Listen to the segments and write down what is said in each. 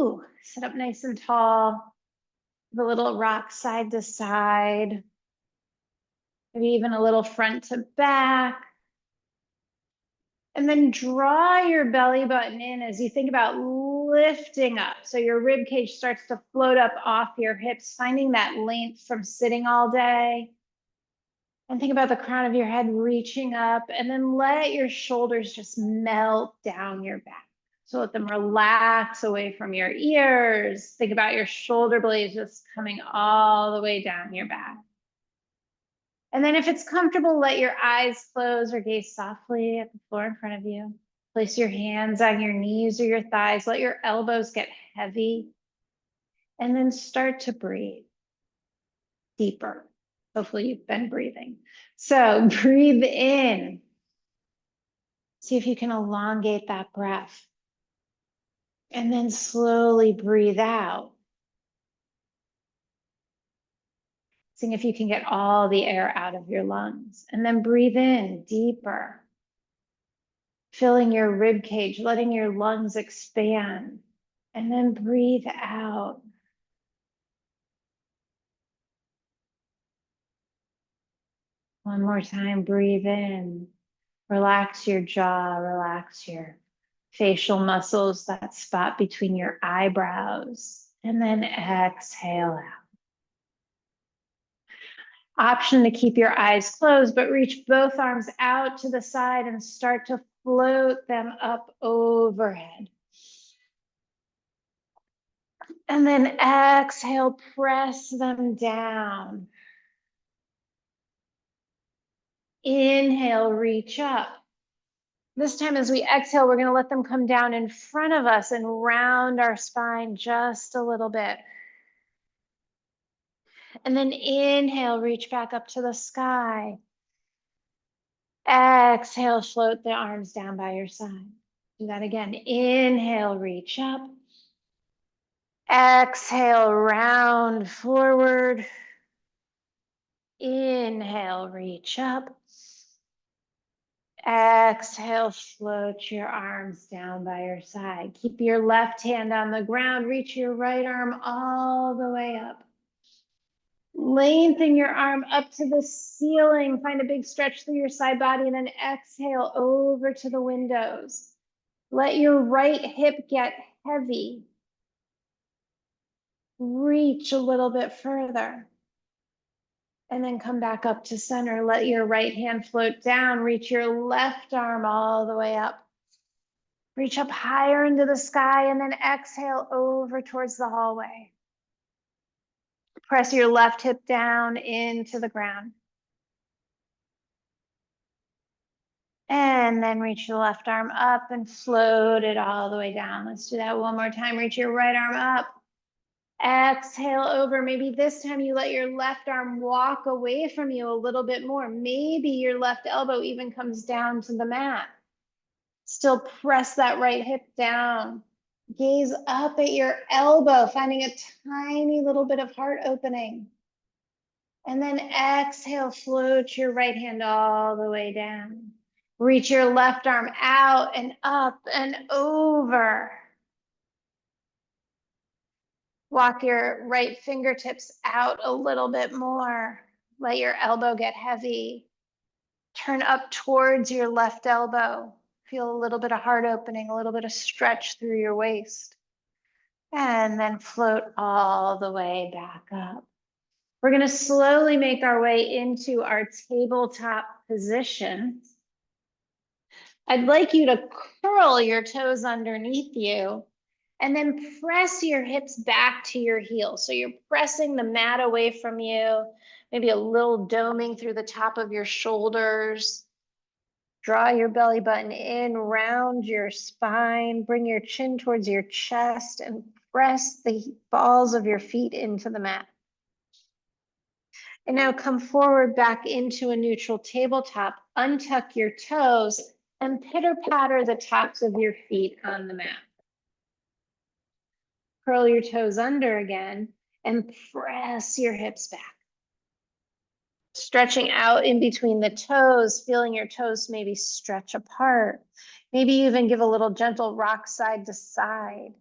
Ooh, sit up nice and tall. The little rock side to side. Maybe even a little front to back. And then draw your belly button in as you think about lifting up. So your rib cage starts to float up off your hips, finding that length from sitting all day. And think about the crown of your head reaching up, and then let your shoulders just melt down your back. So let them relax away from your ears. Think about your shoulder blades just coming all the way down your back. And then if it's comfortable, let your eyes close or gaze softly at the floor in front of you. Place your hands on your knees or your thighs. Let your elbows get heavy. And then start to breathe deeper. Hopefully you've been breathing. So breathe in. See if you can elongate that breath. And then slowly breathe out. Seeing if you can get all the air out of your lungs. And then breathe in deeper. Filling your rib cage, letting your lungs expand. And then breathe out. One more time, breathe in. Relax your jaw, relax your facial muscles, that spot between your eyebrows. And then exhale out. Option to keep your eyes closed, but reach both arms out to the side and start to float them up overhead. And then exhale, press them down. Inhale, reach up. This time as we exhale, we're going to let them come down in front of us and round our spine just a little bit. And then inhale, reach back up to the sky. Exhale, float the arms down by your side. Do that again. Inhale, reach up. Exhale, round forward. Inhale, reach up. Exhale, float your arms down by your side. Keep your left hand on the ground. Reach your right arm all the way up. Lengthen your arm up to the ceiling. Find a big stretch through your side body and then exhale over to the windows. Let your right hip get heavy. Reach a little bit further. And then come back up to center. Let your right hand float down. Reach your left arm all the way up. Reach up higher into the sky and then exhale over towards the hallway. Press your left hip down into the ground. And then reach your left arm up and float it all the way down. Let's do that one more time. Reach your right arm up. Exhale over. Maybe this time you let your left arm walk away from you a little bit more. Maybe your left elbow even comes down to the mat. Still press that right hip down. Gaze up at your elbow, finding a tiny little bit of heart opening. And then exhale, float your right hand all the way down. Reach your left arm out and up and over. Walk your right fingertips out a little bit more. Let your elbow get heavy. Turn up towards your left elbow. Feel a little bit of heart opening, a little bit of stretch through your waist. And then float all the way back up. We're going to slowly make our way into our tabletop position. I'd like you to curl your toes underneath you and then press your hips back to your heels. So you're pressing the mat away from you, maybe a little doming through the top of your shoulders. Draw your belly button in, round your spine, bring your chin towards your chest and press the balls of your feet into the mat. And now come forward back into a neutral tabletop, untuck your toes and pitter patter the tops of your feet on the mat. Curl your toes under again and press your hips back. Stretching out in between the toes, feeling your toes maybe stretch apart. Maybe even give a little gentle rock side to side.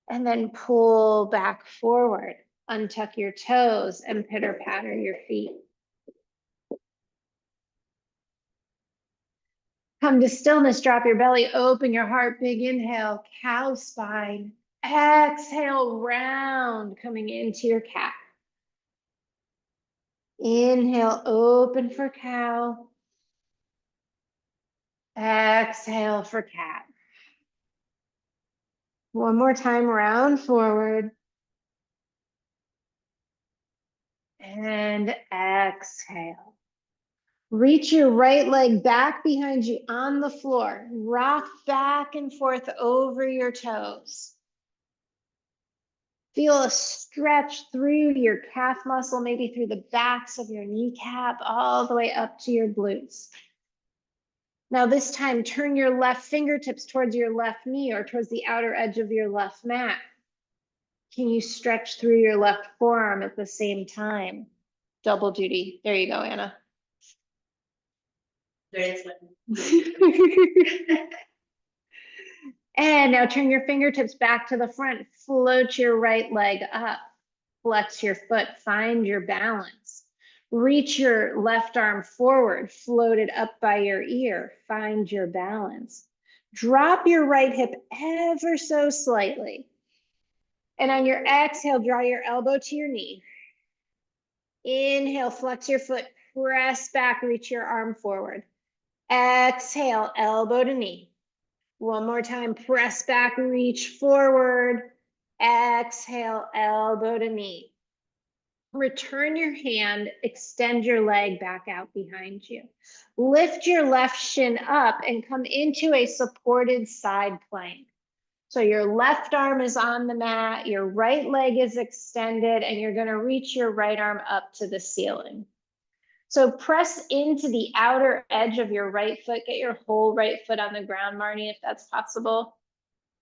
And then pull back forward. Untuck your toes and pitter patter your feet. Come to stillness, drop your belly, open your heart, big inhale, cow spine. Exhale, round, coming into your cat. Inhale, open for cow. Exhale for cat. One more time, round forward. And exhale. Reach your right leg back behind you on the floor. Rock back and forth over your toes. Feel a stretch through your calf muscle, maybe through the backs of your kneecap, all the way up to your glutes. Now this time, turn your left fingertips towards your left knee or towards the outer edge of your left mat. Can you stretch through your left forearm at the same time? Double duty. There you go, Anna. And now turn your fingertips back to the front. Float your right leg up. Flex your foot. Find your balance. Reach your left arm forward. Float it up by your ear. Find your balance. Drop your right hip ever so slightly. And on your exhale, draw your elbow to your knee. Inhale, flex your foot. Press back. Reach your arm forward. Exhale, elbow to knee. One more time, press back, reach forward. Exhale, elbow to knee. Return your hand, extend your leg back out behind you. Lift your left shin up and come into a supported side plank. So your left arm is on the mat, your right leg is extended, and you're gonna reach your right arm up to the ceiling. So press into the outer edge of your right foot. Get your whole right foot on the ground, Marnie, if that's possible.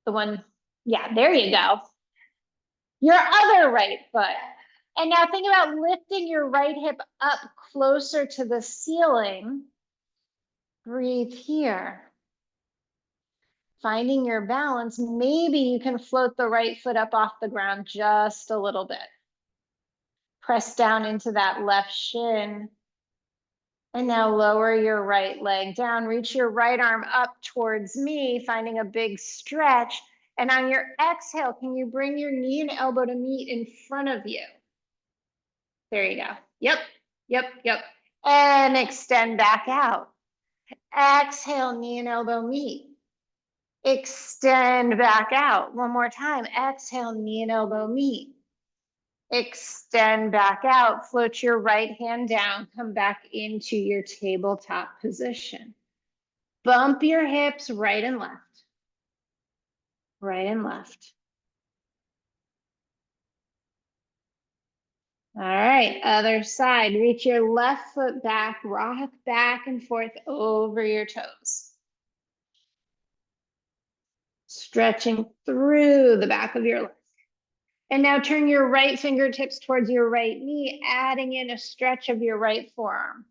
The one, yeah, there you go. Your other right foot. And now think about lifting your right hip up closer to the ceiling. Breathe here. Finding your balance. Maybe you can float the right foot up off the ground just a little bit. Press down into that left shin. And now lower your right leg down, reach your right arm up towards me, finding a big stretch. And on your exhale, can you bring your knee and elbow to meet in front of you? There you go. Yep, yep, yep. And extend back out. Exhale, knee and elbow meet. Extend back out. One more time. Exhale, knee and elbow meet. Extend back out, float your right hand down, come back into your tabletop position. Bump your hips right and left. Right and left. All right, other side. Reach your left foot back, rock back and forth over your toes. Stretching through the back of your leg. And now turn your right fingertips towards your right knee, adding in a stretch of your right forearm.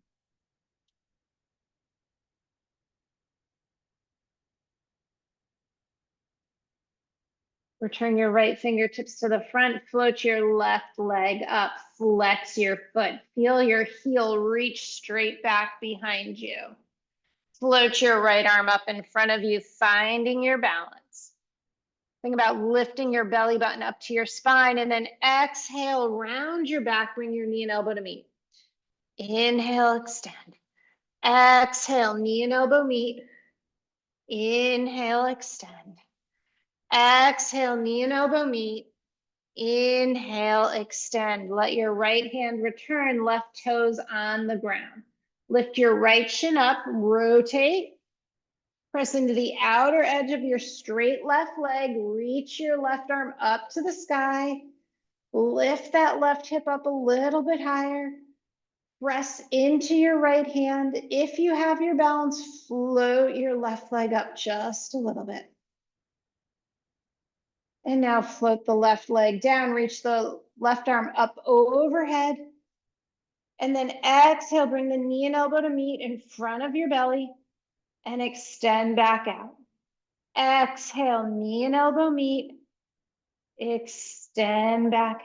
Return your right fingertips to the front, float your left leg up, flex your foot. Feel your heel reach straight back behind you. Float your right arm up in front of you, finding your balance. Think about lifting your belly button up to your spine and then exhale, round your back, bring your knee and elbow to meet. Inhale, extend. Exhale, knee and elbow meet. Inhale, extend. Exhale, knee and elbow meet. Inhale, extend. Let your right hand return, left toes on the ground. Lift your right shin up, rotate. Press into the outer edge of your straight left leg. Reach your left arm up to the sky. Lift that left hip up a little bit higher. Press into your right hand. If you have your balance, float your left leg up just a little bit. And now float the left leg down, reach the left arm up overhead. And then exhale, bring the knee and elbow to meet in front of your belly and extend back out. Exhale, knee and elbow meet. Extend back.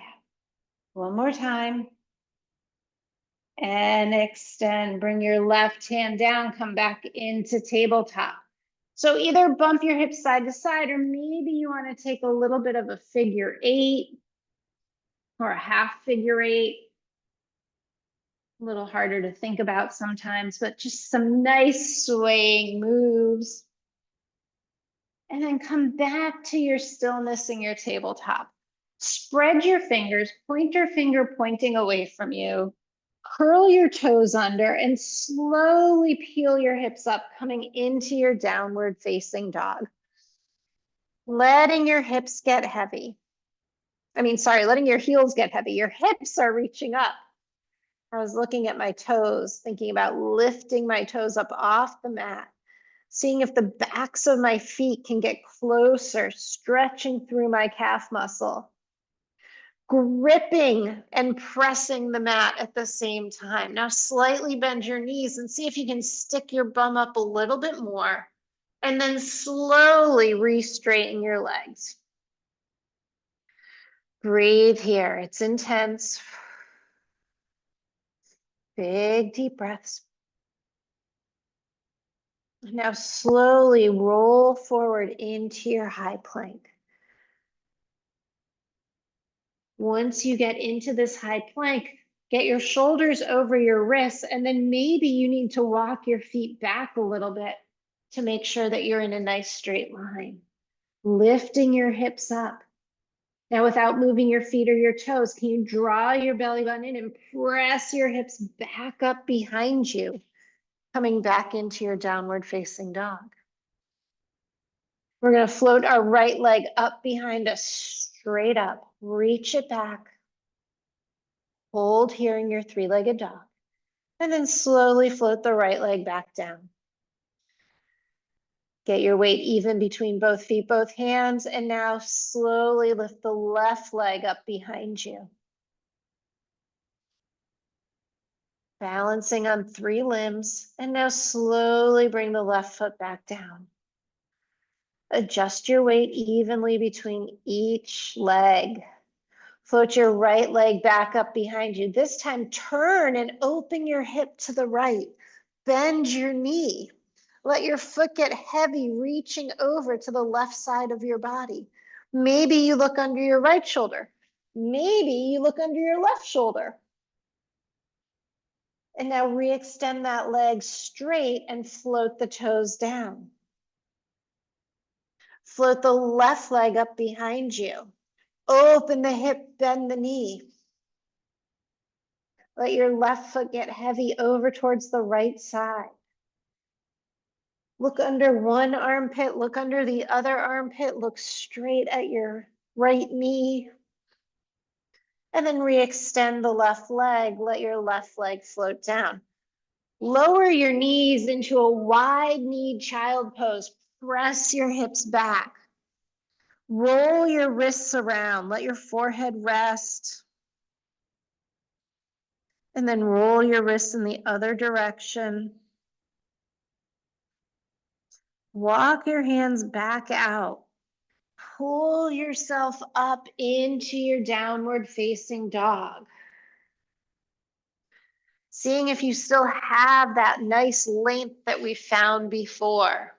One more time. And extend. Bring your left hand down, come back into tabletop. So either bump your hips side to side, or maybe you want to take a little bit of a figure eight or a half figure eight. A little harder to think about sometimes, but just some nice swaying moves. And then come back to your stillness in your tabletop. Spread your fingers, point your finger pointing away from you. Curl your toes under and slowly peel your hips up, coming into your downward facing dog. Letting your hips get heavy. Letting your heels get heavy. Your hips are reaching up. I was looking at my toes, thinking about lifting my toes up off the mat, seeing if the backs of my feet can get closer, stretching through my calf muscle. Gripping and pressing the mat at the same time. Now slightly bend your knees and see if you can stick your bum up a little bit more, and then slowly re-straighten your legs. Breathe here. It's intense. Big deep breaths. Now slowly roll forward into your high plank. Once you get into this high plank, get your shoulders over your wrists, and then maybe you need to walk your feet back a little bit to make sure that you're in a nice straight line. Lifting your hips up. Now, without moving your feet or your toes, can you draw your belly button in and press your hips back up behind you, coming back into your downward facing dog? We're going to float our right leg up behind us, straight up. Reach it back. Hold here in your three-legged dog. And then slowly float the right leg back down. Get your weight even between both feet, both hands, and now slowly lift the left leg up behind you. Balancing on 3 limbs, and now slowly bring the left foot back down. Adjust your weight evenly between each leg. Float your right leg back up behind you. This time, turn and open your hip to the right. Bend your knee. Let your foot get heavy, reaching over to the left side of your body. Maybe you look under your right shoulder. Maybe you look under your left shoulder. And now re-extend that leg straight and float the toes down. Float the left leg up behind you. Open the hip, bend the knee. Let your left foot get heavy over towards the right side. Look under one armpit, look under the other armpit, look straight at your right knee. And then re-extend the left leg, let your left leg float down. Lower your knees into a wide-kneed child pose. Press your hips back. Roll your wrists around, let your forehead rest. And then roll your wrists in the other direction. Walk your hands back out. Pull yourself up into your downward facing dog. Seeing if you still have that nice length that we found before.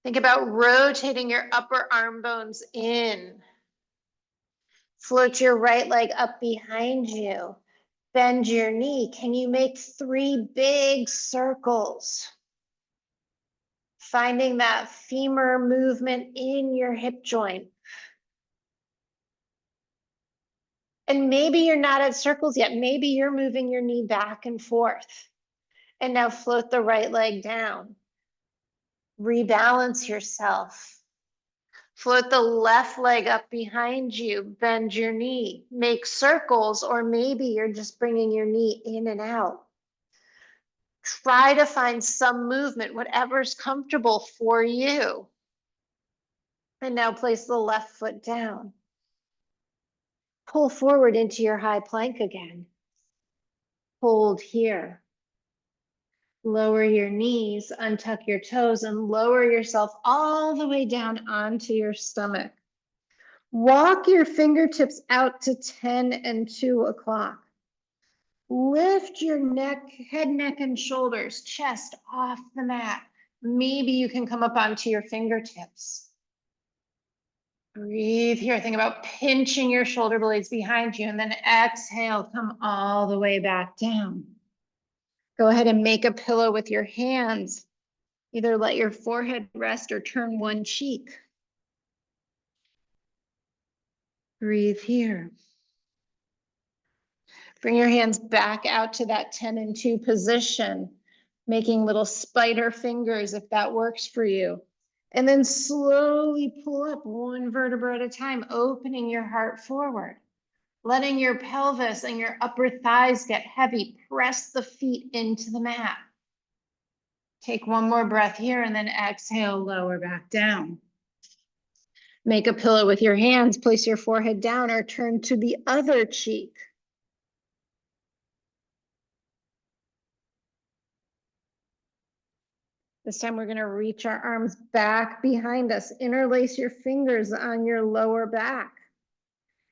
Think about rotating your upper arm bones in. Float your right leg up behind you. Bend your knee. Can you make 3 big circles? Finding that femur movement in your hip joint. And maybe you're not at circles yet. Maybe you're moving your knee back and forth. And now float the right leg down. Rebalance yourself. Float the left leg up behind you. Bend your knee. Make circles, or maybe you're just bringing your knee in and out. Try to find some movement, whatever's comfortable for you. And now place the left foot down. Pull forward into your high plank again. Hold here. Lower your knees, untuck your toes, and lower yourself all the way down onto your stomach. Walk your fingertips out to 10 and 2 o'clock. Lift your neck, head, neck, and shoulders, chest off the mat. Maybe you can come up onto your fingertips. Breathe here. Think about pinching your shoulder blades behind you, and then exhale, come all the way back down. Go ahead and make a pillow with your hands. Either let your forehead rest or turn one cheek. Breathe here. Bring your hands back out to that 10 and 2 position, making little spider fingers if that works for you. And then slowly pull up one vertebra at a time, opening your heart forward. Letting your pelvis and your upper thighs get heavy. Press the feet into the mat. Take one more breath here and then exhale, lower back down. Make a pillow with your hands, place your forehead down or turn to the other cheek. This time we're going to reach our arms back behind us. Interlace your fingers on your lower back.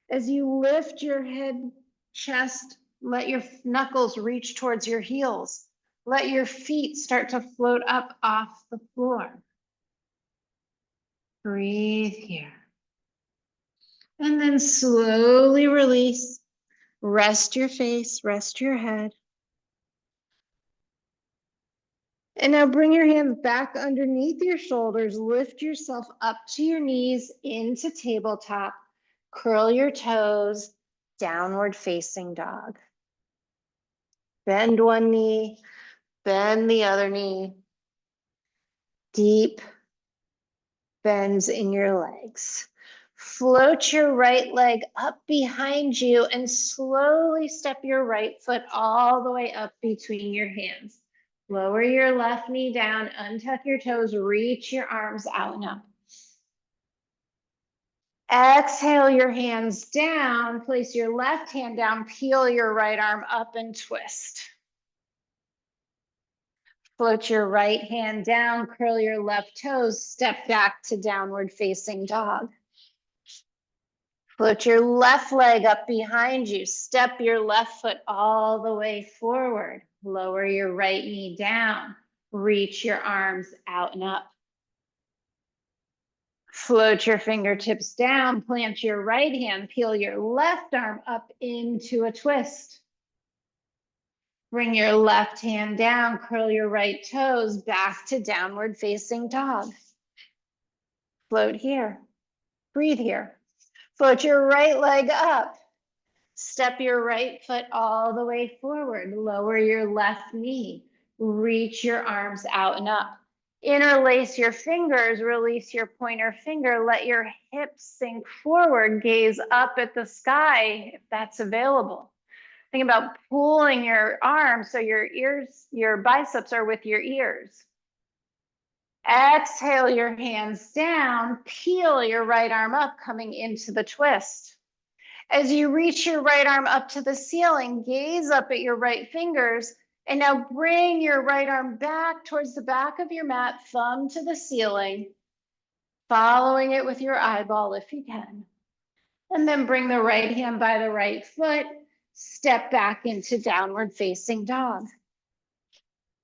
As you lift your head, chest, let your knuckles reach towards your heels. Let your feet start to float up off the floor. Breathe here. And then slowly release. Rest your face, rest your head. And now bring your hands back underneath your shoulders. Lift yourself up to your knees into tabletop. Curl your toes, downward facing dog. Bend one knee, bend the other knee. Deep bends in your legs. Float your right leg up behind you and slowly step your right foot all the way up between your hands. Lower your left knee down, untuck your toes, reach your arms out and up. Exhale your hands down, place your left hand down, peel your right arm up and twist. Float your right hand down, curl your left toes, step back to downward facing dog. Float your left leg up behind you, step your left foot all the way forward. Lower your right knee down, reach your arms out and up. Float your fingertips down, plant your right hand, peel your left arm up into a twist. Bring your left hand down, curl your right toes back to downward facing dog. Float here, breathe here. Float your right leg up. Step your right foot all the way forward. Lower your left knee. Reach your arms out and up. Interlace your fingers, release your pointer finger. Let your hips sink forward. Gaze up at the sky if that's available. Think about pulling your arms so your ears, your biceps are with your ears. Exhale your hands down. Peel your right arm up, coming into the twist. As you reach your right arm up to the ceiling, gaze up at your right fingers, and now bring your right arm back towards the back of your mat, thumb to the ceiling, following it with your eyeball if you can. And then bring the right hand by the right foot, step back into downward facing dog.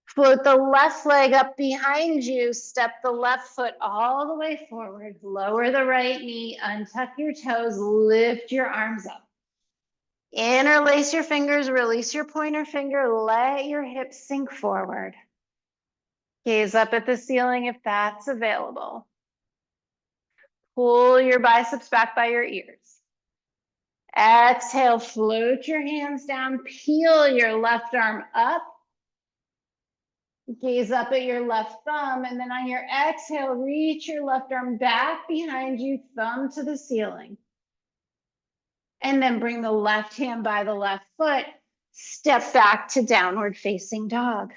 Float the left leg up behind you, step the left foot all the way forward, lower the right knee, untuck your toes, lift your arms up. Interlace your fingers, release your pointer finger, let your hips sink forward. Gaze up at the ceiling if that's available. Pull your biceps back by your ears. Exhale, float your hands down, peel your left arm up. Gaze up at your left thumb, and then on your exhale, reach your left arm back behind you, thumb to the ceiling. And then bring the left hand by the left foot, step back to downward facing dog.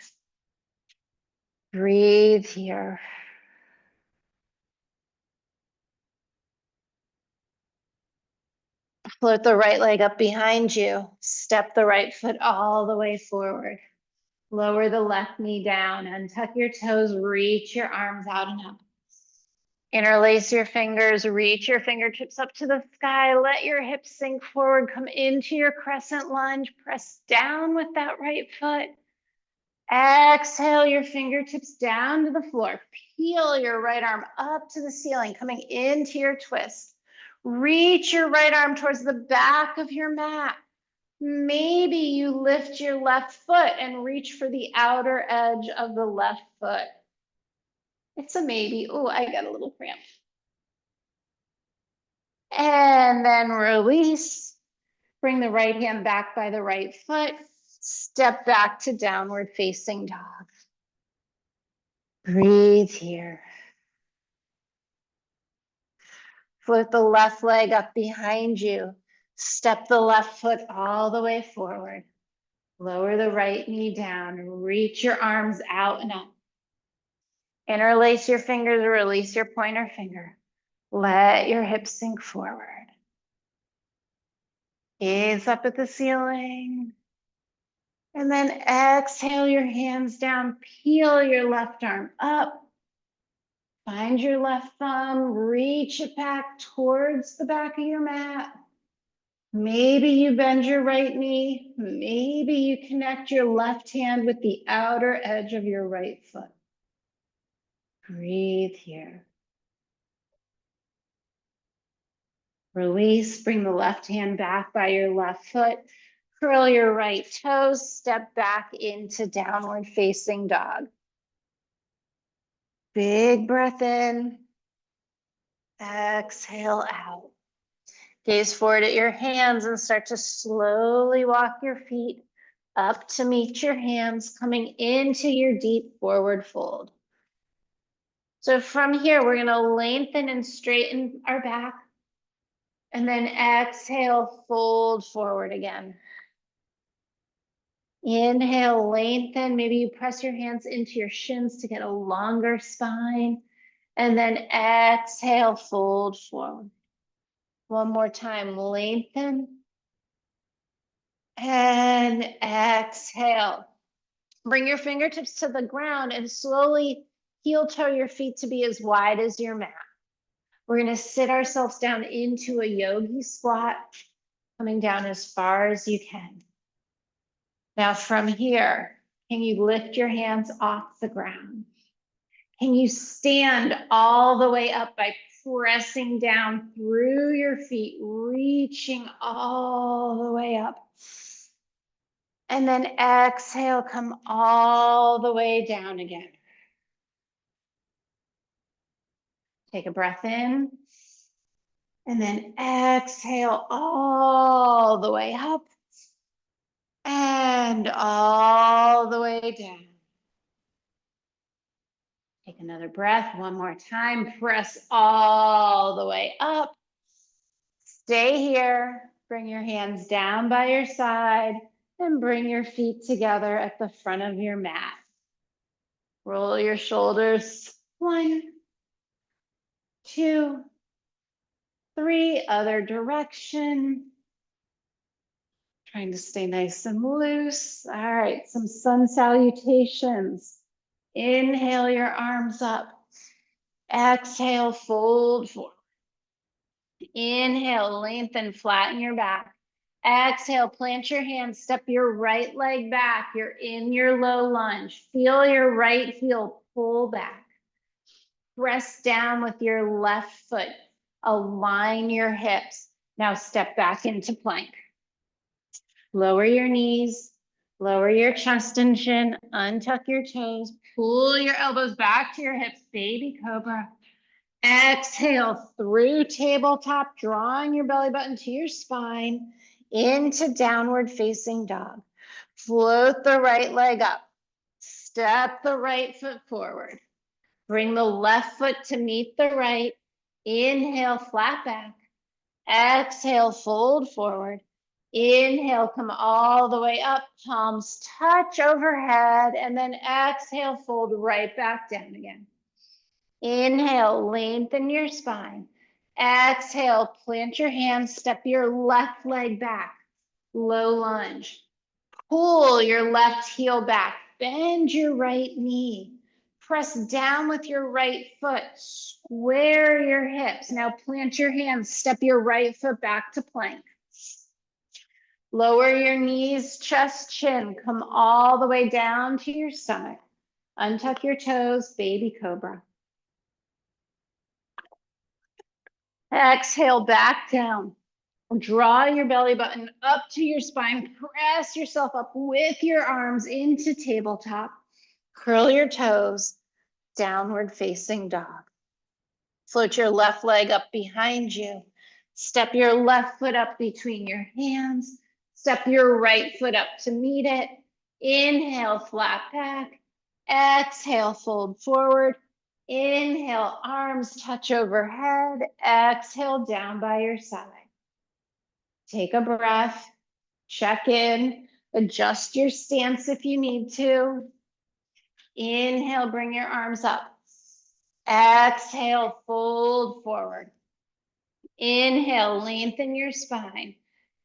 Breathe here. Float the right leg up behind you, step the right foot all the way forward. Lower the left knee down, untuck your toes, reach your arms out and up. Interlace your fingers, reach your fingertips up to the sky, let your hips sink forward, come into your crescent lunge, press down with that right foot. Exhale your fingertips down to the floor, peel your right arm up to the ceiling, coming into your twist. Reach your right arm towards the back of your mat. Maybe you lift your left foot and reach for the outer edge of the left foot. It's a maybe. Oh, I got a little cramp. And then release. Bring the right hand back by the right foot. Step back to downward facing dog. Breathe here. Float the left leg up behind you. Step the left foot all the way forward. Lower the right knee down. Reach your arms out and up. Interlace your fingers, release your pointer finger. Let your hips sink forward. Gaze up at the ceiling. And then exhale your hands down. Peel your left arm up. Find your left thumb. Reach it back towards the back of your mat. Maybe you bend your right knee. Maybe you connect your left hand with the outer edge of your right foot. Breathe here. Release, bring the left hand back by your left foot. Curl your right toes, step back into downward facing dog. Big breath in. Exhale out. Gaze forward at your hands and start to slowly walk your feet up to meet your hands, coming into your deep forward fold. So from here, we're going to lengthen and straighten our back. And then exhale, fold forward again. Inhale, lengthen. Maybe you press your hands into your shins to get a longer spine. And then exhale, fold forward. One more time, lengthen. And exhale. Bring your fingertips to the ground and slowly heel toe your feet to be as wide as your mat. We're going to sit ourselves down into a yogi squat, coming down as far as you can. Now from here, can you lift your hands off the ground? Can you stand all the way up by pressing down through your feet, reaching all the way up? And then exhale, come all the way down again. Take a breath in. And then exhale all the way up. And all the way down. Take another breath, one more time. Press all the way up. Stay here. Bring your hands down by your side and bring your feet together at the front of your mat. Roll your shoulders. 1, 2, 3. Other direction. Trying to stay nice and loose. All right, some sun salutations. Inhale your arms up. Exhale, fold forward. Inhale, lengthen, flatten your back. Exhale, plant your hands, step your right leg back. You're in your low lunge. Feel your right heel pull back. Press down with your left foot. Align your hips. Now step back into plank. Lower your knees, lower your chest and chin, untuck your toes, pull your elbows back to your hips, baby cobra. Exhale through tabletop, drawing your belly button to your spine into downward facing dog. Float the right leg up. Step the right foot forward. Bring the left foot to meet the right. Inhale, flat back. Exhale, fold forward. Inhale, come all the way up, palms touch overhead, and then exhale, fold right back down again. Inhale, lengthen your spine. Exhale, plant your hands, step your left leg back, low lunge. Pull your left heel back, bend your right knee. Press down with your right foot, square your hips. Now plant your hands, step your right foot back to plank. Lower your knees, chest, chin, come all the way down to your stomach. Untuck your toes, baby cobra. Exhale, back down. Draw your belly button up to your spine. Press yourself up with your arms into tabletop. Curl your toes, downward facing dog. Float your left leg up behind you. Step your left foot up between your hands. Step your right foot up to meet it. Inhale, flat back. Exhale, fold forward. Inhale, arms touch overhead. Exhale, down by your side. Take a breath, check in, adjust your stance if you need to. Inhale, bring your arms up. Exhale, fold forward. Inhale, lengthen your spine.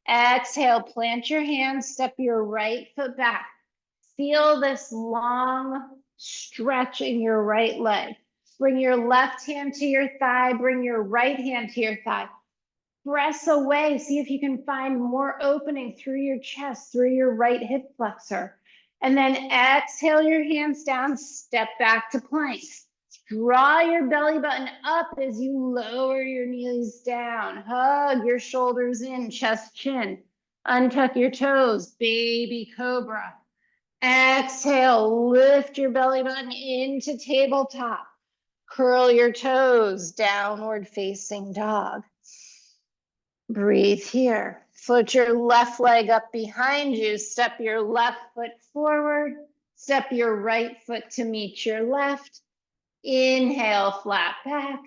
Exhale, plant your hands, step your right foot back. Feel this long stretch in your right leg. Bring your left hand to your thigh, bring your right hand to your thigh. Press away, see if you can find more opening through your chest, through your right hip flexor. And then exhale your hands down, step back to plank. Draw your belly button up as you lower your knees down. Hug your shoulders in, chest, chin. Untuck your toes, baby cobra. Exhale, lift your belly button into tabletop. Curl your toes, downward facing dog. Breathe here. Float your left leg up behind you. Step your left foot forward. Step your right foot to meet your left. Inhale, flat back.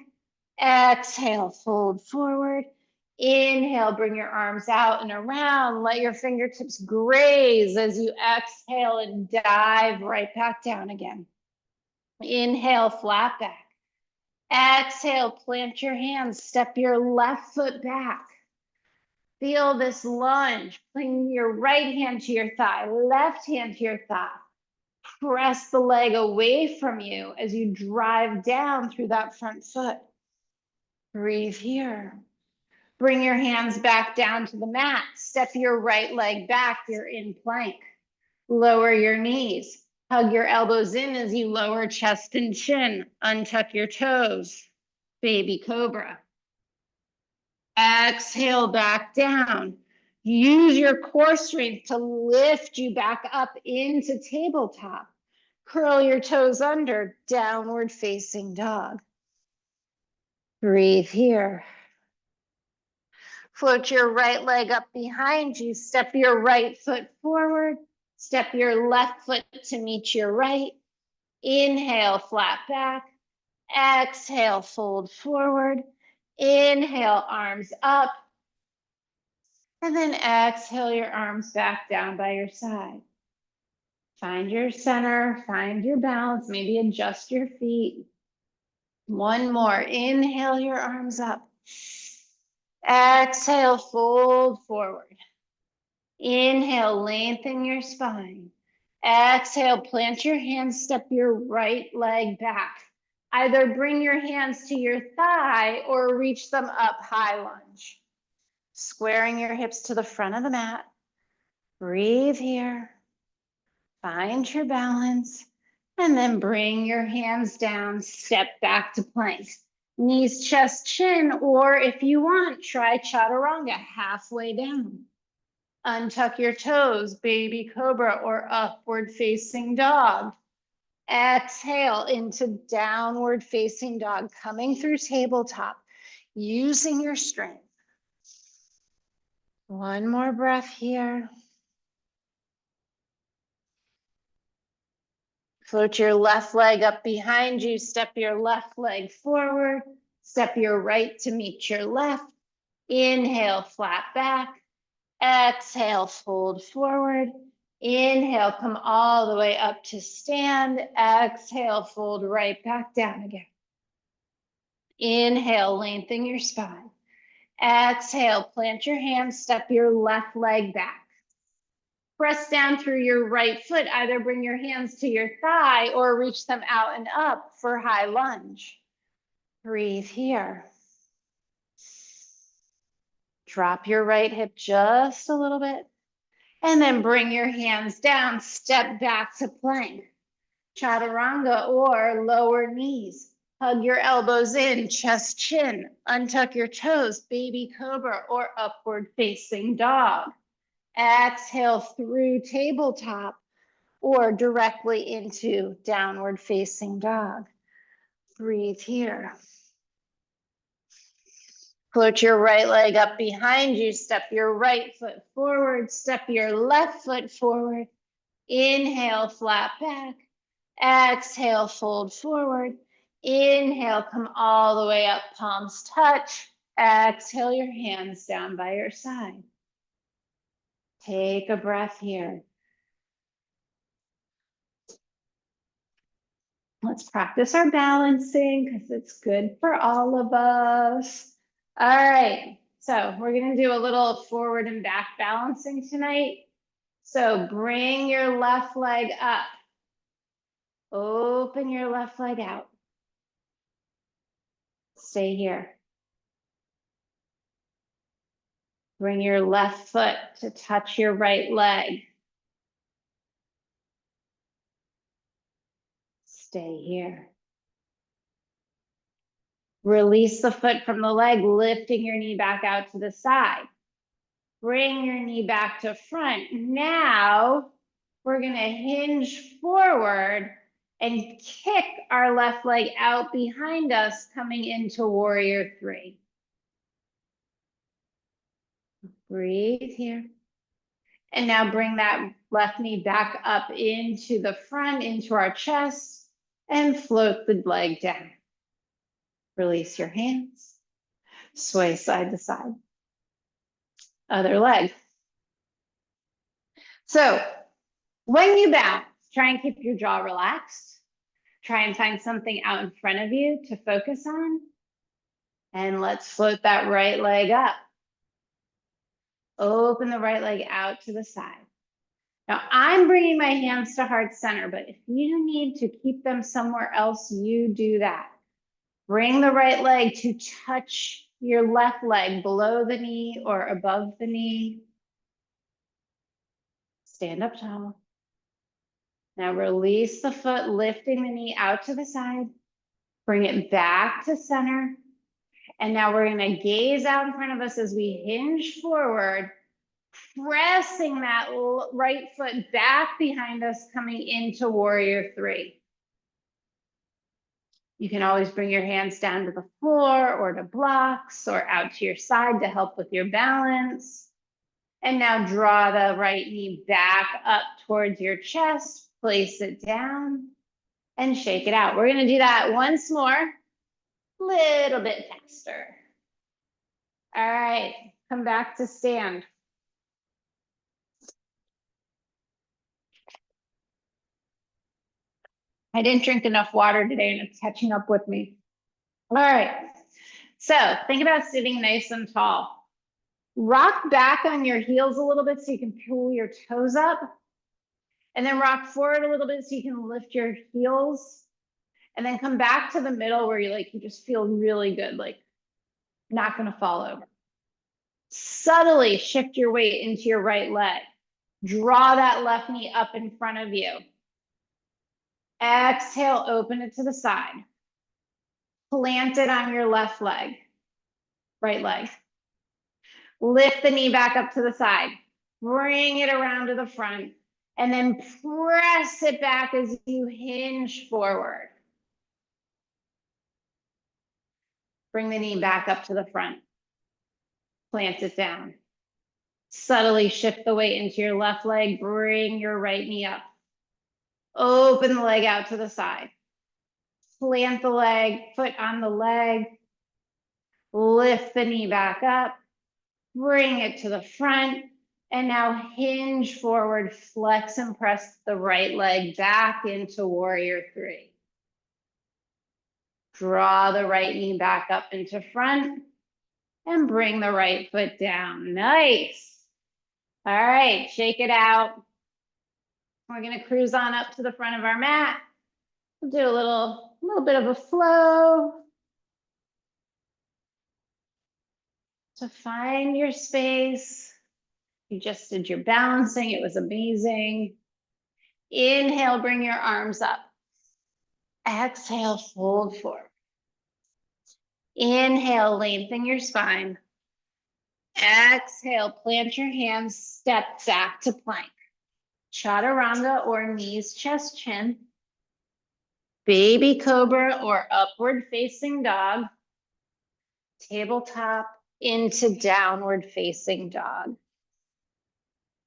Exhale, fold forward. Inhale, bring your arms out and around. Let your fingertips graze as you exhale and dive right back down again. Inhale, flat back. Exhale, plant your hands. Step your left foot back. Feel this lunge. Bring your right hand to your thigh, left hand to your thigh. Press the leg away from you as you drive down through that front foot. Breathe here. Bring your hands back down to the mat. Step your right leg back. You're in plank. Lower your knees. Hug your elbows in as you lower chest and chin. Untuck your toes. Baby cobra. Exhale back down. Use your core strength to lift you back up into tabletop. Curl your toes under, downward facing dog. Breathe here. Float your right leg up behind you. Step your right foot forward. Step your left foot to meet your right. Inhale, flat back. Exhale, fold forward. Inhale, arms up. And then exhale your arms back down by your side. Find your center, find your balance, maybe adjust your feet. One more, inhale your arms up. Exhale, fold forward. Inhale, lengthen your spine. Exhale, plant your hands, step your right leg back. Either bring your hands to your thigh or reach them up, high lunge. Squaring your hips to the front of the mat. Breathe here. Find your balance. And then bring your hands down, step back to plank. Knees, chest, chin, or if you want, try chaturanga, halfway down. Untuck your toes, baby cobra, or upward facing dog. Exhale into downward facing dog, coming through tabletop, using your strength. One more breath here. Float your left leg up behind you, step your left leg forward, step your right to meet your left. Inhale, flat back. Exhale, fold forward. Inhale, come all the way up to stand. Exhale, fold right back down again. Inhale, lengthen your spine. Exhale, plant your hands, step your left leg back. Press down through your right foot. Either bring your hands to your thigh or reach them out and up for high lunge. Breathe here. Drop your right hip just a little bit. And then bring your hands down, step back to plank. Chaturanga or lower knees. Hug your elbows in, chest, chin. Untuck your toes, baby cobra or upward facing dog. Exhale through tabletop or directly into downward facing dog. Breathe here. Float your right leg up behind you. Step your right foot forward. Step your left foot forward. Inhale, flat back. Exhale, fold forward. Inhale, come all the way up, palms touch. Exhale, your hands down by your side. Take a breath here. Let's practice our balancing because it's good for all of us. All right, so we're gonna do a little forward and back balancing tonight. So bring your left leg up. Open your left leg out. Stay here. Bring your left foot to touch your right leg. Stay here. Release the foot from the leg, lifting your knee back out to the side. Bring your knee back to front. Now we're gonna hinge forward and kick our left leg out behind us, coming into warrior three. Breathe here. And now bring that left knee back up into the front, into our chest, and float the leg down. Release your hands. Sway side to side. Other leg. So when you bounce, try and keep your jaw relaxed. Try and find something out in front of you to focus on. And let's float that right leg up. Open the right leg out to the side. Now I'm bringing my hands to heart center, but if you need to keep them somewhere else, you do that. Bring the right leg to touch your left leg below the knee or above the knee. Stand up tall. Now release the foot, lifting the knee out to the side. Bring it back to center. And now we're going to gaze out in front of us as we hinge forward, pressing that right foot back behind us, coming into warrior three. You can always bring your hands down to the floor or to blocks or out to your side to help with your balance. And now draw the right knee back up towards your chest, place it down and shake it out. We're going to do that once more. Little bit faster. All right, come back to stand. I didn't drink enough water today and it's catching up with me. All right, so think about sitting nice and tall. Rock back on your heels a little bit so you can pull your toes up. And then rock forward a little bit so you can lift your heels. And then come back to the middle where you just feel really good, like not gonna fall over. Subtly shift your weight into your right leg. Draw that left knee up in front of you. Exhale, open it to the side. Plant it on your left leg, right leg. Lift the knee back up to the side. Bring it around to the front. And then press it back as you hinge forward. Bring the knee back up to the front. Plant it down. Subtly shift the weight into your left leg. Bring your right knee up. Open the leg out to the side. Plant the leg, foot on the leg. Lift the knee back up. Bring it to the front. And now hinge forward, flex and press the right leg back into warrior three. Draw the right knee back up into front and bring the right foot down. Nice. All right, shake it out. We're gonna cruise on up to the front of our mat. We'll do a little bit of a flow. So find your space. You just did your balancing. It was amazing. Inhale, bring your arms up. Exhale, fold forward. Inhale, lengthen your spine. Exhale, plant your hands, step back to plank. Chaturanga or knees, chest, chin. Baby cobra or upward facing dog. Tabletop into downward facing dog.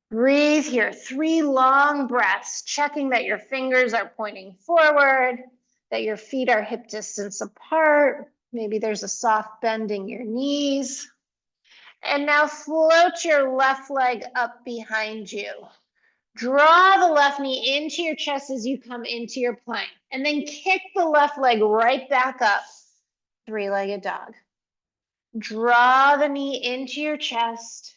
Breathe here, 3 long breaths, checking that your fingers are pointing forward, that your feet are hip distance apart. Maybe there's a soft bend in your knees. And now float your left leg up behind you. Draw the left knee into your chest as you come into your plank, and then kick the left leg right back up, 3-legged dog. Draw the knee into your chest,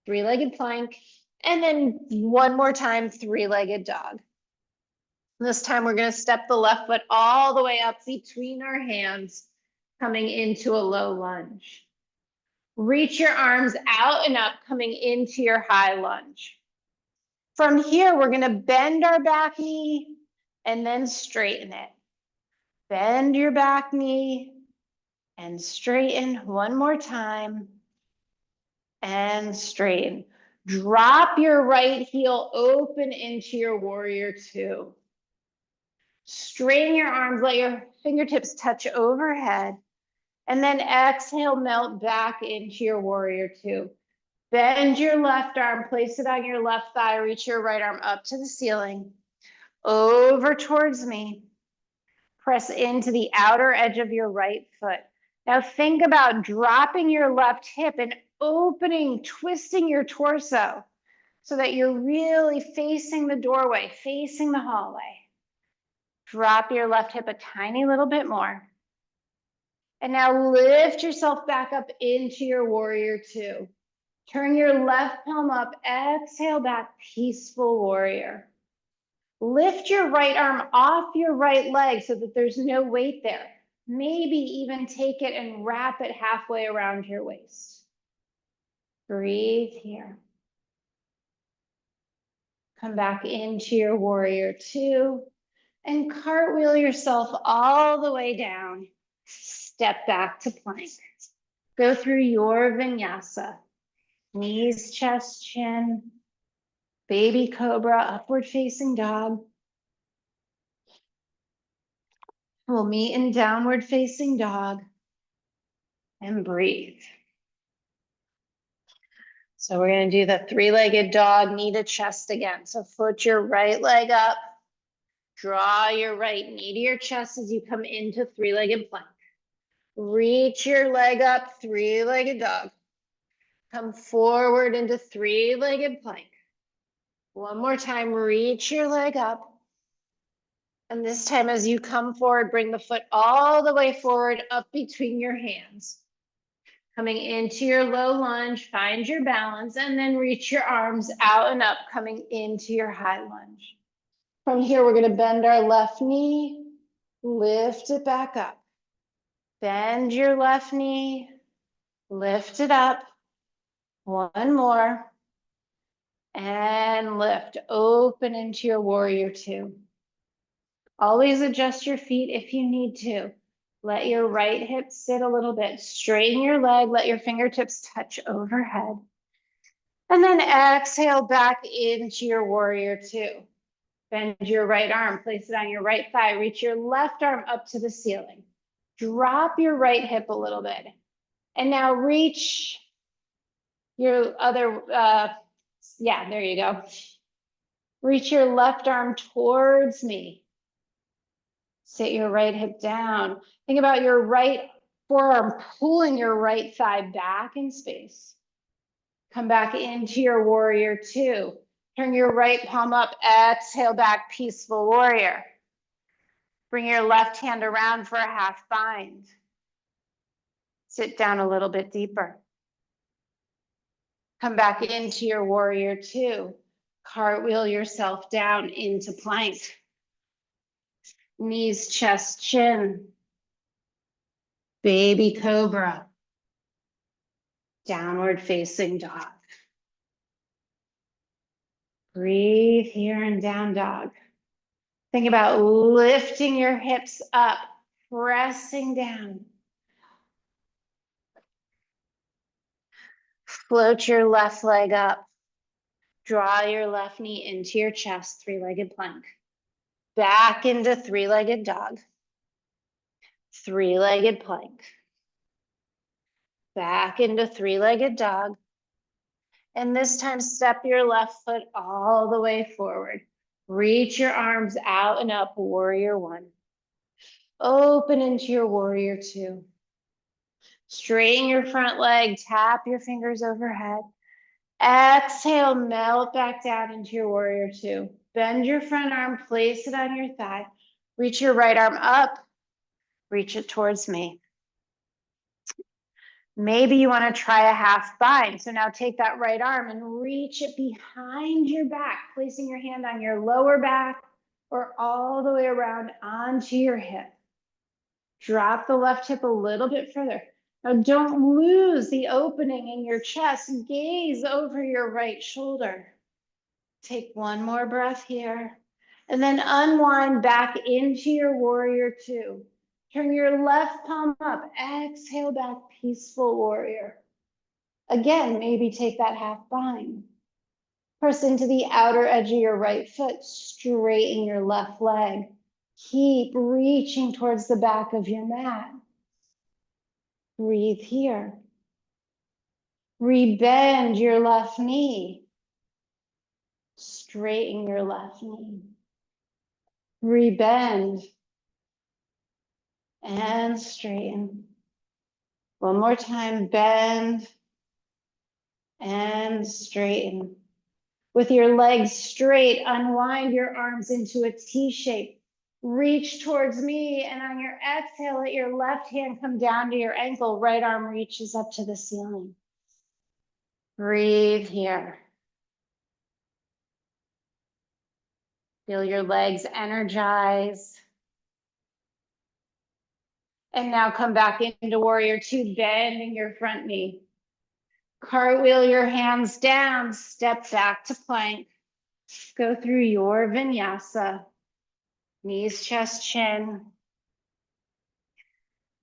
3-legged plank, and then one more time, 3-legged dog. This time we're going to step the left foot all the way up between our hands, coming into a low lunge. Reach your arms out and up, coming into your high lunge. From here, we're going to bend our back knee and then straighten it. Bend your back knee and straighten one more time. And straighten. Drop your right heel open into your warrior 2. Straighten your arms, let your fingertips touch overhead. And then exhale, melt back into your warrior 2. Bend your left arm, place it on your left thigh, reach your right arm up to the ceiling, over towards me. Press into the outer edge of your right foot. Now think about dropping your left hip and opening, twisting your torso so that you're really facing the doorway, facing the hallway. Drop your left hip a tiny little bit more. And now lift yourself back up into your warrior 2. Turn your left palm up, exhale back, peaceful warrior. Lift your right arm off your right leg so that there's no weight there. Maybe even take it and wrap it halfway around your waist. Breathe here. Come back into your warrior 2 and cartwheel yourself all the way down. Step back to plank. Go through your vinyasa. Knees, chest, chin, baby cobra, upward facing dog. We'll meet in downward facing dog and breathe. So we're going to do the 3-legged dog, knee to chest again. So float your right leg up, draw your right knee to your chest as you come into 3-legged plank. Reach your leg up, 3-legged dog. Come forward into 3-legged plank. One more time, reach your leg up. And this time as you come forward, bring the foot all the way forward up between your hands. Coming into your low lunge, find your balance, and then reach your arms out and up, coming into your high lunge. From here, we're going to bend our left knee, lift it back up. Bend your left knee, lift it up. One more. And lift, open into your warrior 2. Always adjust your feet if you need to. Let your right hip sit a little bit. Straighten your leg, let your fingertips touch overhead. And then exhale back into your warrior 2. Bend your right arm, place it on your right thigh, reach your left arm up to the ceiling. Drop your right hip a little bit. And now reach your other, there you go. Reach your left arm towards me. Sit your right hip down. Think about your right forearm pulling your right thigh back in space. Come back into your warrior 2. Turn your right palm up, exhale back, peaceful warrior. Bring your left hand around for a half bind. Sit down a little bit deeper. Come back into your warrior 2. Cartwheel yourself down into plank. Knees, chest, chin. Baby cobra. Downward facing dog. Breathe here in down dog. Think about lifting your hips up, pressing down. Float your left leg up. Draw your left knee into your chest, three-legged plank. Back into three-legged dog. Three-legged plank. Back into three-legged dog. And this time, step your left foot all the way forward. Reach your arms out and up, warrior one. Open into your warrior two. Straighten your front leg, tap your fingers overhead. Exhale, melt back down into your warrior two. Bend your front arm, place it on your thigh. Reach your right arm up, reach it towards me. Maybe you want to try a half bind. So now take that right arm and reach it behind your back, placing your hand on your lower back or all the way around onto your hip. Drop the left hip a little bit further. Now don't lose the opening in your chest. Gaze over your right shoulder. Take one more breath here. And then unwind back into your warrior two. Turn your left palm up. Exhale back, peaceful warrior. Again, maybe take that half bind. Press into the outer edge of your right foot. Straighten your left leg. Keep reaching towards the back of your mat. Breathe here. Rebend your left knee. Straighten your left knee. Rebend. And straighten. One more time, bend and straighten. With your legs straight, unwind your arms into a T shape. Reach towards me, and on your exhale, let your left hand come down to your ankle. Right arm reaches up to the ceiling. Breathe here. Feel your legs energize. And now come back into warrior two, bending your front knee. Cartwheel your hands down, step back to plank. Go through your vinyasa. Knees, chest, chin.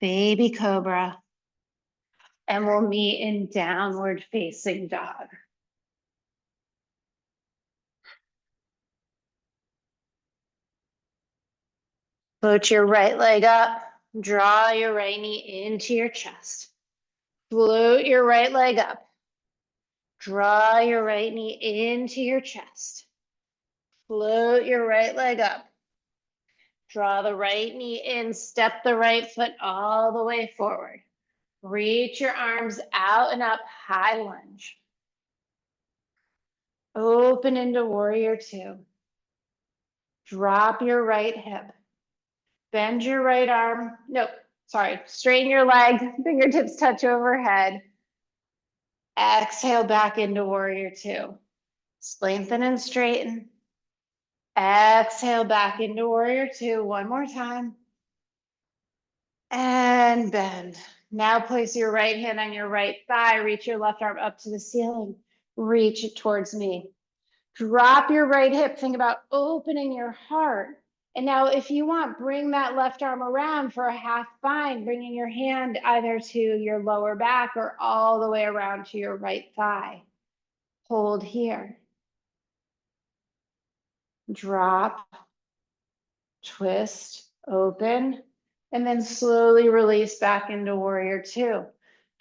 Baby cobra. And we'll meet in downward facing dog. Float your right leg up. Draw your right knee into your chest. Float your right leg up. Draw your right knee into your chest. Float your right leg up. Draw the right knee in. Step the right foot all the way forward. Reach your arms out and up, high lunge. Open into warrior two. Drop your right hip. Bend your right arm. Nope, sorry. Straighten your leg. Fingertips touch overhead. Exhale back into warrior two. Lengthen and straighten. Exhale back into warrior two. One more time. And bend. Now place your right hand on your right thigh. Reach your left arm up to the ceiling. Reach it towards me. Drop your right hip. Think about opening your heart. And now if you want, bring that left arm around for a half bind, bringing your hand either to your lower back or all the way around to your right thigh. Hold here. Drop, twist, open, and then slowly release back into warrior two.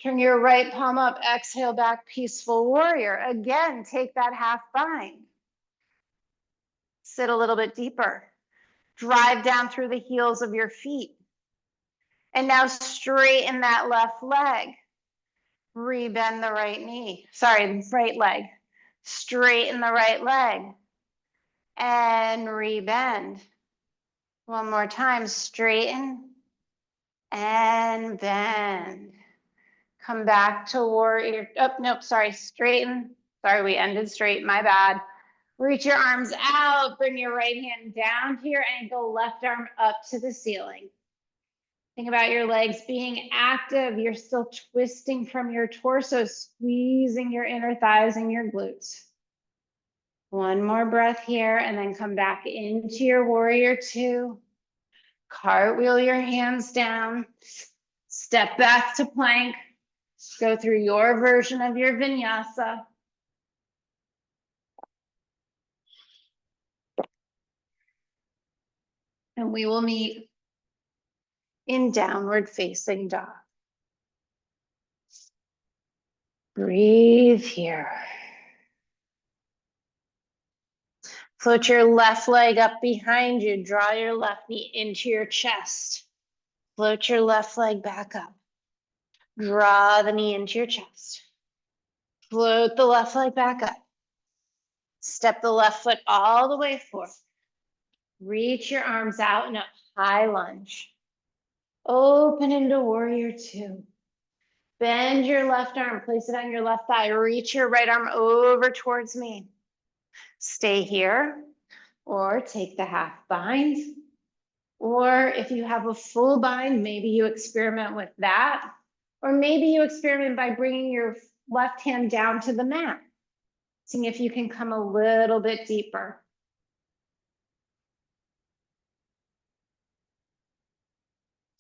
Turn your right palm up, exhale back, peaceful warrior. Again, take that half bind. Sit a little bit deeper. Drive down through the heels of your feet. And now straighten that left leg. Rebend the right knee. Sorry, right leg. Straighten the right leg. And rebend. One more time, straighten and bend. Come back to warrior. Oh, nope, sorry, straighten. Sorry, we ended straight, my bad. Reach your arms out, bring your right hand down to your ankle, left arm up to the ceiling. Think about your legs being active. You're still twisting from your torso, squeezing your inner thighs and your glutes. One more breath here, and then come back into your warrior two. Cartwheel your hands down. Step back to plank. Go through your version of your vinyasa. And we will meet in downward facing dog. Breathe here. Float your left leg up behind you. Draw your left knee into your chest. Float your left leg back up. Draw the knee into your chest. Float the left leg back up. Step the left foot all the way forward. Reach your arms out in a high lunge. Open into warrior two. Bend your left arm, place it on your left thigh. Reach your right arm over towards me. Stay here or take the half bind. Or if you have a full bind, maybe you experiment with that. Or maybe you experiment by bringing your left hand down to the mat. Seeing if you can come a little bit deeper.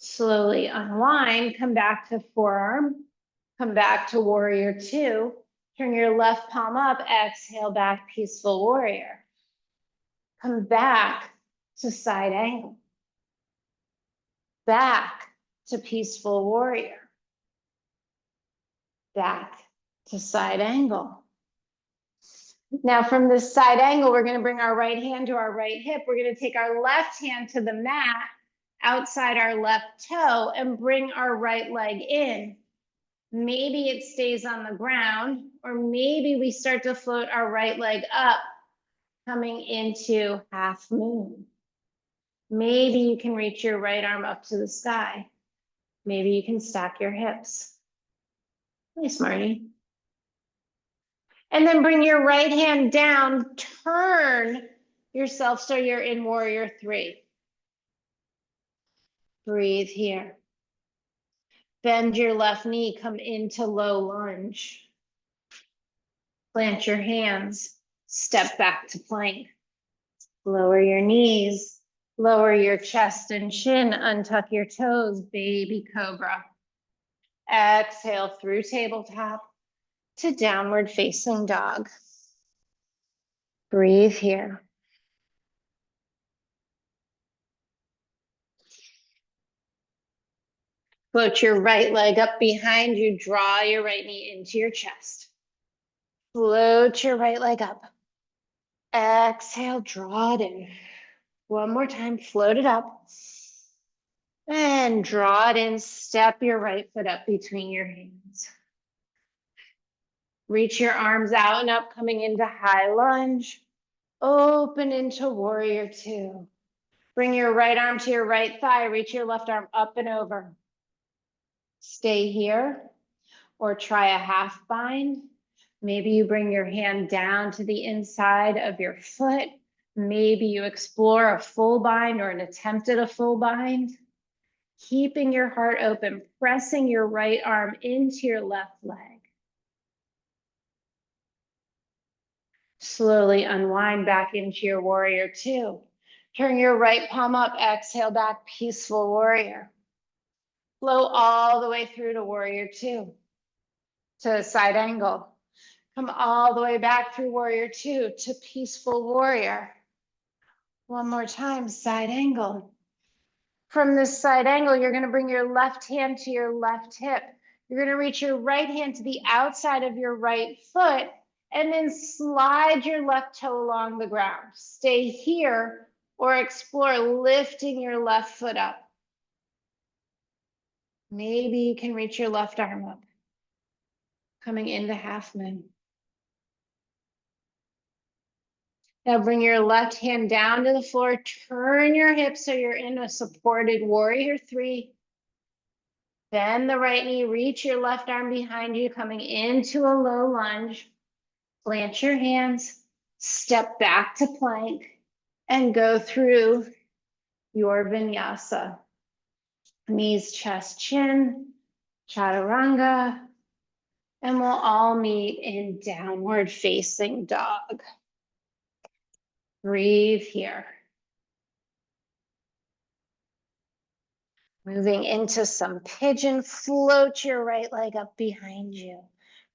Slowly unwind, come back to forearm, come back to warrior two. Turn your left palm up, exhale back, peaceful warrior. Come back to side angle. Back to peaceful warrior. Back to side angle. Now from this side angle, we're going to bring our right hand to our right hip. We're going to take our left hand to the mat outside our left toe and bring our right leg in. Maybe it stays on the ground, or maybe we start to float our right leg up, coming into half moon. Maybe you can reach your right arm up to the sky. Maybe you can stack your hips. Nice, Marty. And then bring your right hand down, turn yourself so you're in warrior three. Breathe here. Bend your left knee, come into low lunge. Plant your hands, step back to plank. Lower your knees, lower your chest and chin, untuck your toes, baby cobra. Exhale through tabletop to downward facing dog. Breathe here. Float your right leg up behind you, draw your right knee into your chest. Float your right leg up. Exhale, draw it in. One more time, float it up. And draw it in, step your right foot up between your hands. Reach your arms out and up, coming into high lunge. Open into warrior two. Bring your right arm to your right thigh, reach your left arm up and over. Stay here or try a half bind. Maybe you bring your hand down to the inside of your foot. Maybe you explore a full bind or an attempt at a full bind. Keeping your heart open, pressing your right arm into your left leg. Slowly unwind back into your warrior two. Turn your right palm up, exhale back, peaceful warrior. Flow all the way through to warrior two, to side angle. Come all the way back through warrior two to peaceful warrior. One more time, side angle. From this side angle, you're going to bring your left hand to your left hip. You're going to reach your right hand to the outside of your right foot and then slide your left toe along the ground. Stay here or explore lifting your left foot up. Maybe you can reach your left arm up, coming into half moon. Now bring your left hand down to the floor, turn your hips so you're in a supported warrior three. Bend the right knee, reach your left arm behind you, coming into a low lunge. Plant your hands, Step back to plank and go through your vinyasa. Knees, chest, chin, chaturanga, and we'll all meet in downward facing dog. Breathe here. Moving into some pigeon, float your right leg up behind you.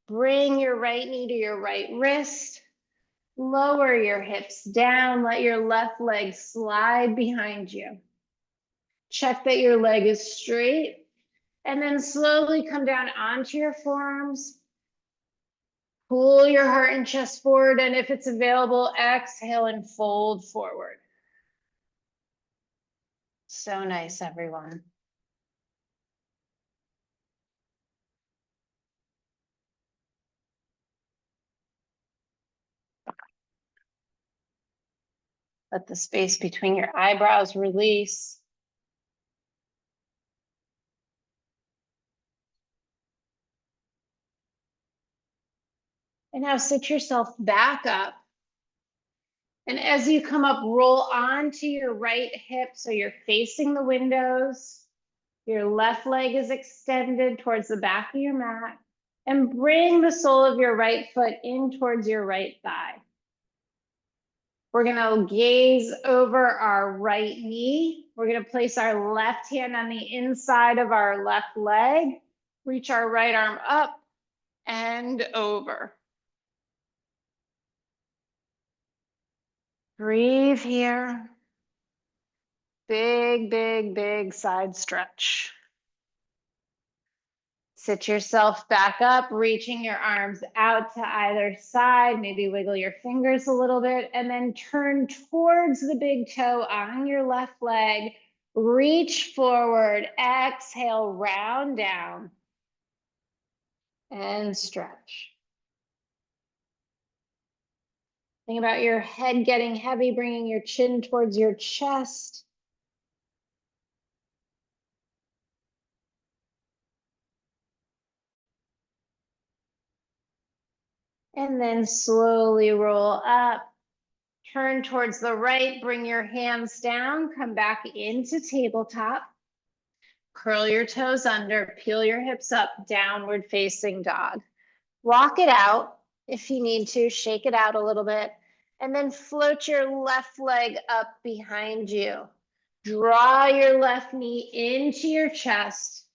Bring your right knee to your right wrist. Lower your hips down. Let your left leg slide behind you. Check that your leg is straight. And then slowly come down onto your forearms. Pull your heart and chest forward. And if it's available, exhale and fold forward. So nice, everyone. Let the space between your eyebrows release. And now sit yourself back up. And as you come up, roll onto your right hip so you're facing the windows. Your left leg is extended towards the back of your mat. And bring the sole of your right foot in towards your right thigh. We're gonna gaze over our right knee. We're gonna place our left hand on the inside of our left leg. Reach our right arm up and over. Breathe here. Big, big, big side stretch. Sit yourself back up, reaching your arms out to either side. Maybe wiggle your fingers a little bit and then turn towards the big toe on your left leg. Reach forward, exhale, round down and stretch. Think about your head getting heavy, bringing your chin towards your chest. And then slowly roll up, turn towards the right, bring your hands down, come back into tabletop. Curl your toes under, peel your hips up, downward facing dog. Rock it out if you need to, shake it out a little bit, and then float your left leg up behind you. Draw your left knee into your chest,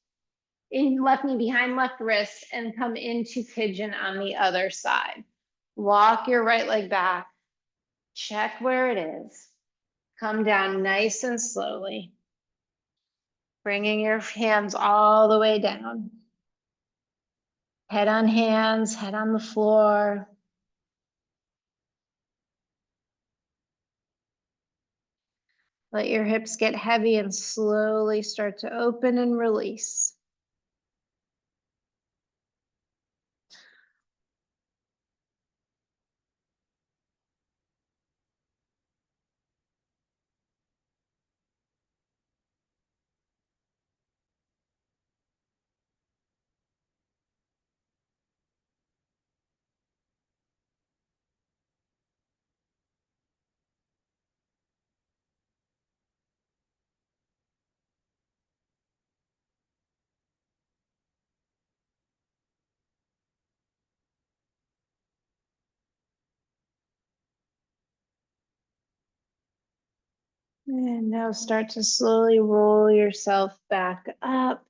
in left knee behind left wrist, and come into pigeon on the other side. Walk your right leg back, check where it is. Come down nice and slowly. Bringing your hands all the way down. Head on hands, head on the floor. Let your hips get heavy and slowly start to open and release. And now start to slowly roll yourself back up.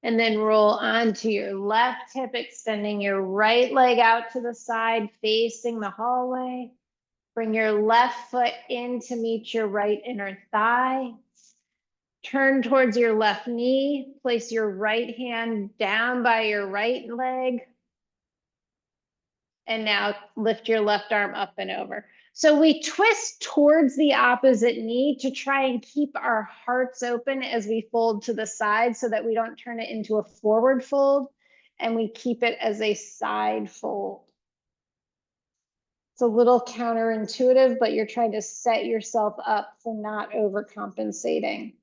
And then roll onto your left hip, extending your right leg out to the side, facing the hallway. Bring your left foot in to meet your right inner thigh. Turn towards your left knee. Place your right hand down by your right leg. And now lift your left arm up and over. So we twist towards the opposite knee to try and keep our hearts open as we fold to the side so that we don't turn it into a forward fold, and we keep it as a side fold. It's a little counterintuitive, but you're trying to set yourself up for not overcompensating.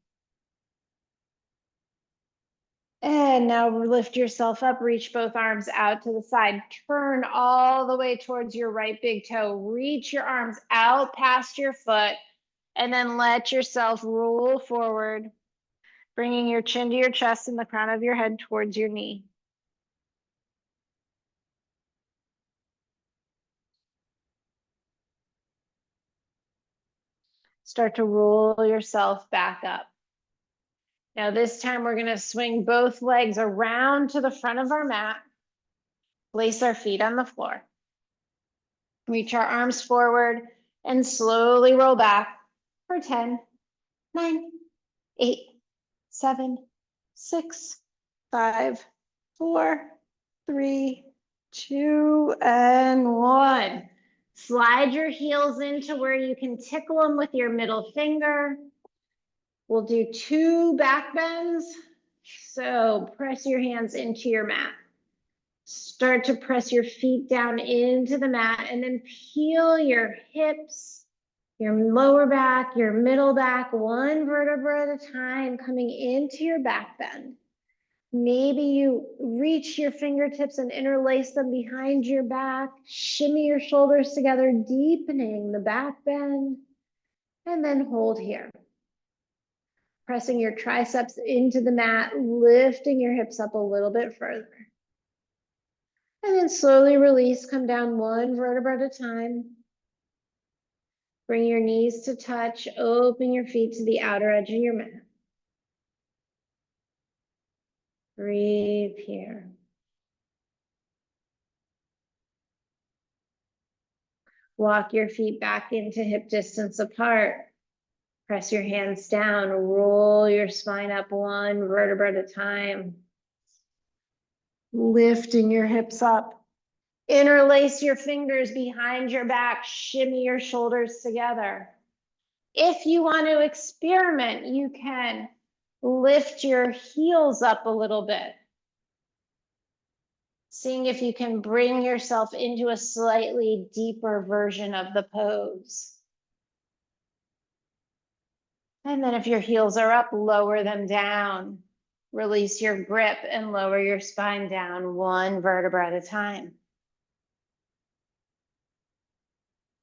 And now lift yourself up, reach both arms out to the side, turn all the way towards your right big toe, reach your arms out past your foot, and then let yourself roll forward, bringing your chin to your chest and the crown of your head towards your knee. Start to roll yourself back up. Now this time we're gonna swing both legs around to the front of our mat, place our feet on the floor. Reach our arms forward and slowly roll back for 10, 9, 8, 7, 6, 5, 4, 3, 2, and 1. Slide your heels into where you can tickle them with your middle finger. We'll do 2 back bends. So press your hands into your mat. Start to press your feet down into the mat and then peel your hips, your lower back, your middle back, one vertebra at a time, coming into your back bend. Maybe you reach your fingertips and interlace them behind your back, shimmy your shoulders together, deepening the back bend, and then hold here. Pressing your triceps into the mat, lifting your hips up a little bit further. And then slowly release, come down one vertebra at a time. Bring your knees to touch, open your feet to the outer edge of your mat. Breathe here. Walk your feet back into hip distance apart. Press your hands down, roll your spine up one vertebra at a time. Lifting your hips up. Interlace your fingers behind your back, shimmy your shoulders together. If you want to experiment, you can lift your heels up a little bit. Seeing if you can bring yourself into a slightly deeper version of the pose. And then if your heels are up, lower them down. Release your grip and lower your spine down one vertebra at a time.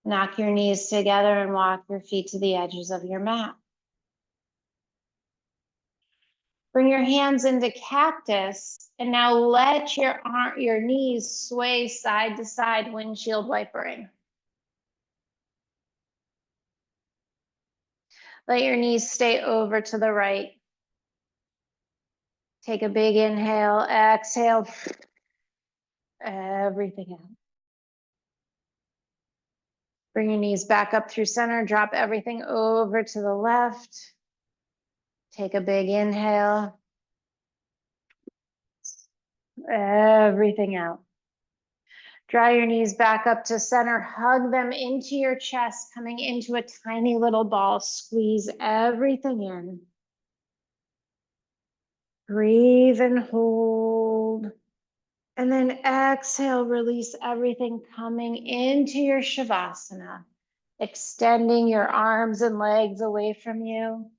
Knock your knees together and walk your feet to the edges of your mat. Bring your hands into cactus and now let your knees sway side to side, windshield wipering. Let your knees stay over to the right. Take a big inhale, exhale, everything out. Bring your knees back up through center, drop everything over to the left. Take a big inhale, everything out. Draw your knees back up to center, hug them into your chest, coming into a tiny little ball. Squeeze everything in. Breathe and hold. And then exhale, release everything, coming into your Shavasana, extending your arms and legs away from you.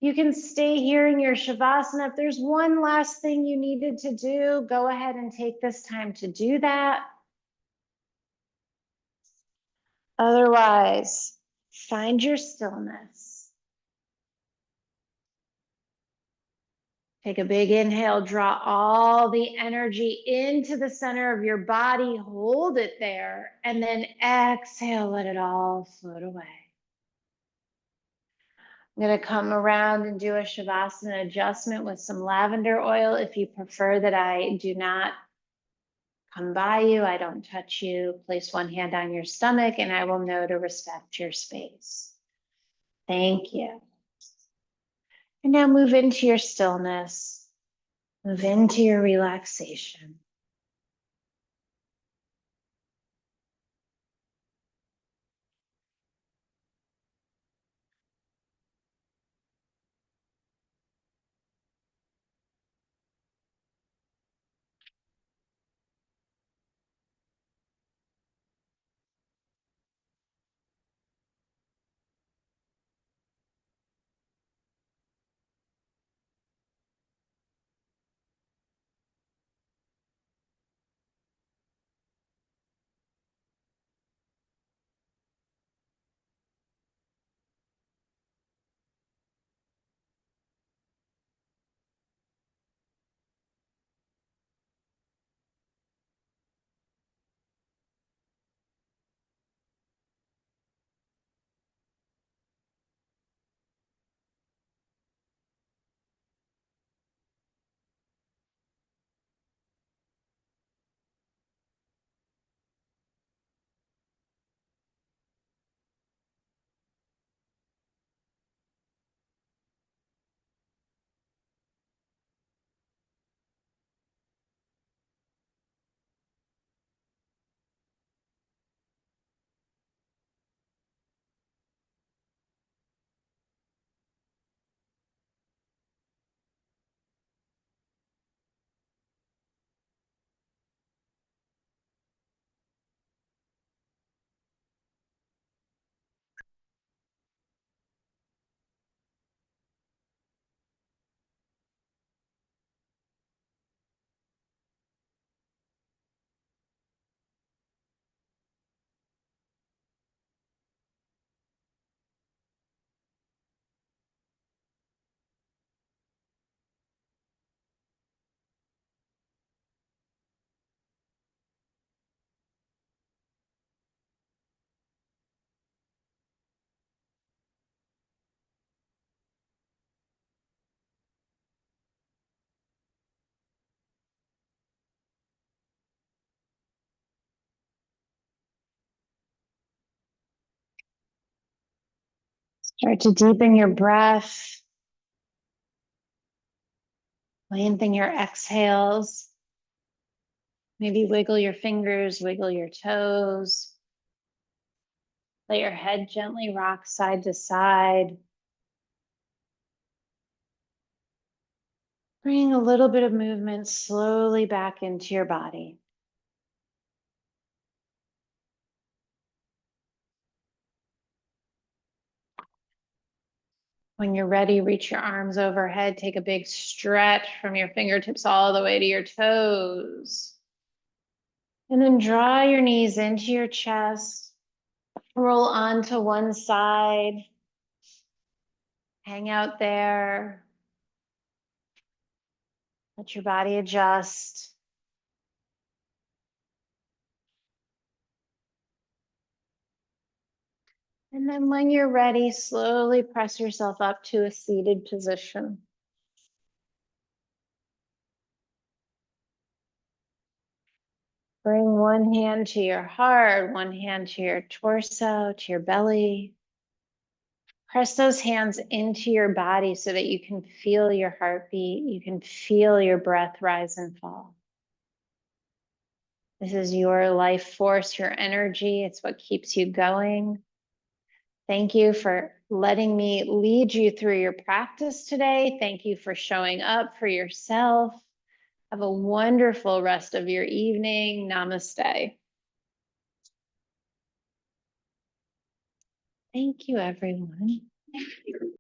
You can stay here in your Shavasana. If there's one last thing you needed to do, go ahead and take this time to do that. Otherwise, find your stillness. Take a big inhale, draw all the energy into the center of your body, hold it there, and then exhale, let it all float away. I'm going to come around and do a Shavasana adjustment with some lavender oil. If you prefer that I do not come by you, I don't touch you, place one hand on your stomach, and I will know to respect your space. Thank you. And now move into your stillness. Move into your relaxation. Start to deepen your breath. Lengthen your exhales. Maybe wiggle your fingers, wiggle your toes. Let your head gently rock side to side. Bring a little bit of movement slowly back into your body. When you're ready, reach your arms overhead. Take a big stretch from your fingertips all the way to your toes. And then draw your knees into your chest. Roll onto one side. Hang out there. Let your body adjust. And then when you're ready, slowly press yourself up to a seated position. Bring one hand to your heart, one hand to your torso, to your belly. Press those hands into your body so that you can feel your heartbeat. You can feel your breath rise and fall. This is your life force, your energy. It's what keeps you going. Thank you for letting me lead you through your practice today. Thank you for showing up for yourself. Have a wonderful rest of your evening. Namaste. Thank you, everyone.